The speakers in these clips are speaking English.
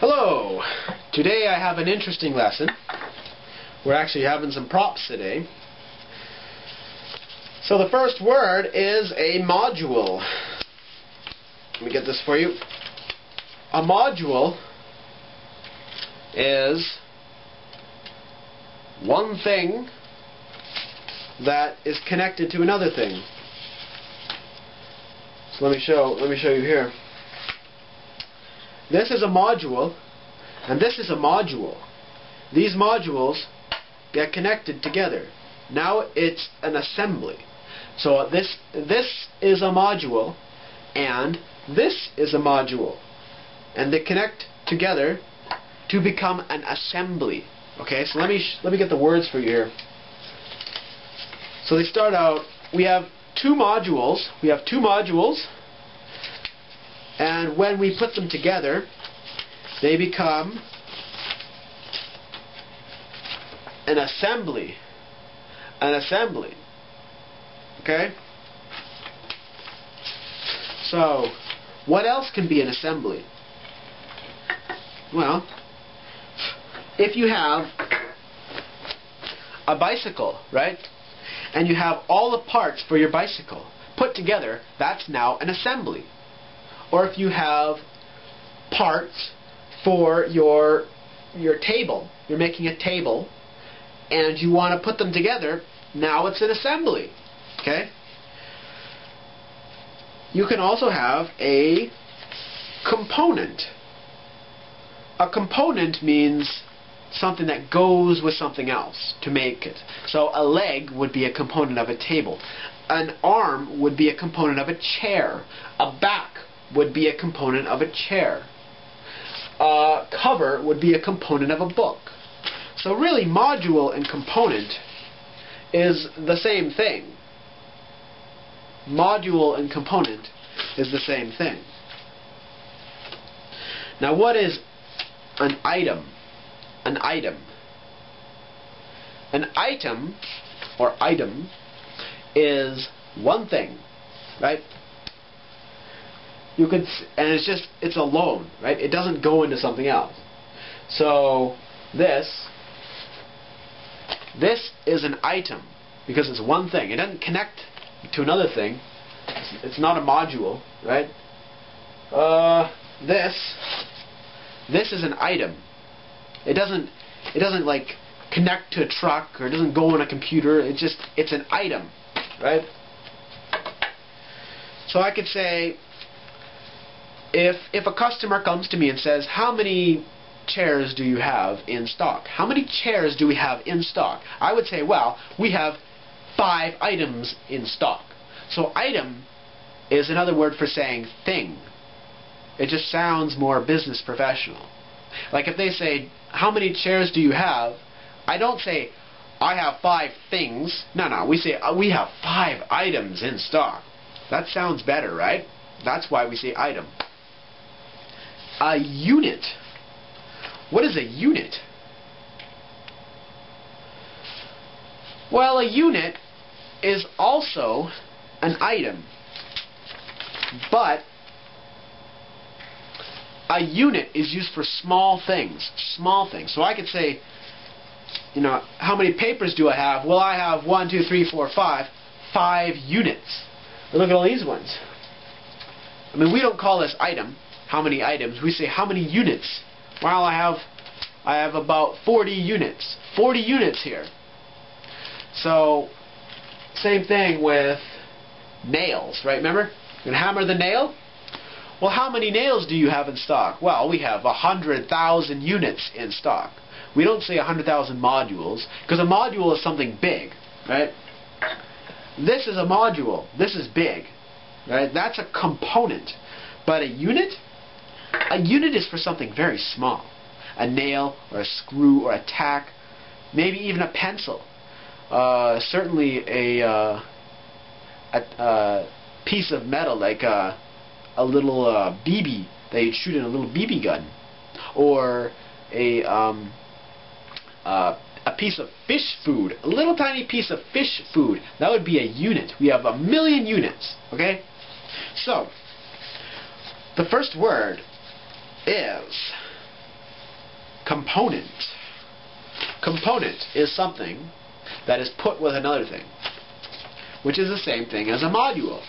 Hello! Today I have an interesting lesson. We're actually having some props today. So the first word is a module. Let me get this for you. A module is one thing that is connected to another thing. So let me show you here. This is a module, and this is a module. These modules get connected together. Now it's an assembly. So this is a module, and this is a module, and they connect together to become an assembly. Okay, so let me get the words for you here. So they start out. We have two modules. And when we put them together, they become an assembly. Okay? So, what else can be an assembly? Well, if you have a bicycle, right? And you have all the parts for your bicycle put together, that's now an assembly. Or if you have parts for your table, you're making a table, and you want to put them together, now it's an assembly. Okay? You can also have a component. A component means something that goes with something else to make it. So a leg would be a component of a table. An arm would be a component of a chair. A back would be a component of a chair. A cover would be a component of a book. So really, module and component is the same thing. Module and component is the same thing. Now, what is an item? An item. An item, or item, is one thing, right? You could, and it's alone, right? It doesn't go into something else. So this is an item because it's one thing. It doesn't connect to another thing. It's not a module, right? This is an item. It doesn't like connect to a truck, or it doesn't go on a computer. It's an item, right? So I could say, if a customer comes to me and says, how many chairs do you have in stock? How many chairs do we have in stock? I would say, well, we have 5 items in stock. So item is another word for saying thing. It just sounds more business professional. Like if they say, how many chairs do you have? I don't say, I have 5 things. No, we say, we have 5 items in stock. That sounds better, right? That's why we say item. A unit. What is a unit? Well, a unit is also an item, but a unit is used for small things. Small things. So I could say, you know, how many papers do I have? Well, I have 1, 2, 3, 4, 5. 5 units. But look at all these ones. I mean, we don't call this item. How many items? We say how many units. Well, I have about 40 units. 40 units here. So same thing with nails, right? Remember? You can hammer the nail. Well, how many nails do you have in stock? Well, we have 100,000 units in stock. We don't say 100,000 modules, because a module is something big, right? This is a module. This is big, right? That's a component. But a unit is for something very small. A nail, or a screw, or a tack, maybe even a pencil. Certainly a piece of metal, like a little BB that you'd shoot in a little BB gun, or a piece of fish food, a little tiny piece of fish food. That would be a unit. We have 1,000,000 units. Okay, so the first word is Component. Component is something that is put with another thing, which is the same thing as a module.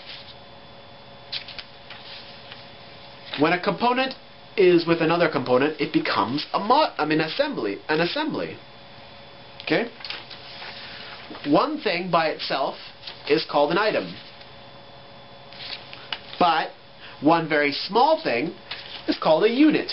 When a component is with another component, it becomes an assembly. Okay? One thing by itself is called an item. But one very small thing is called a unit.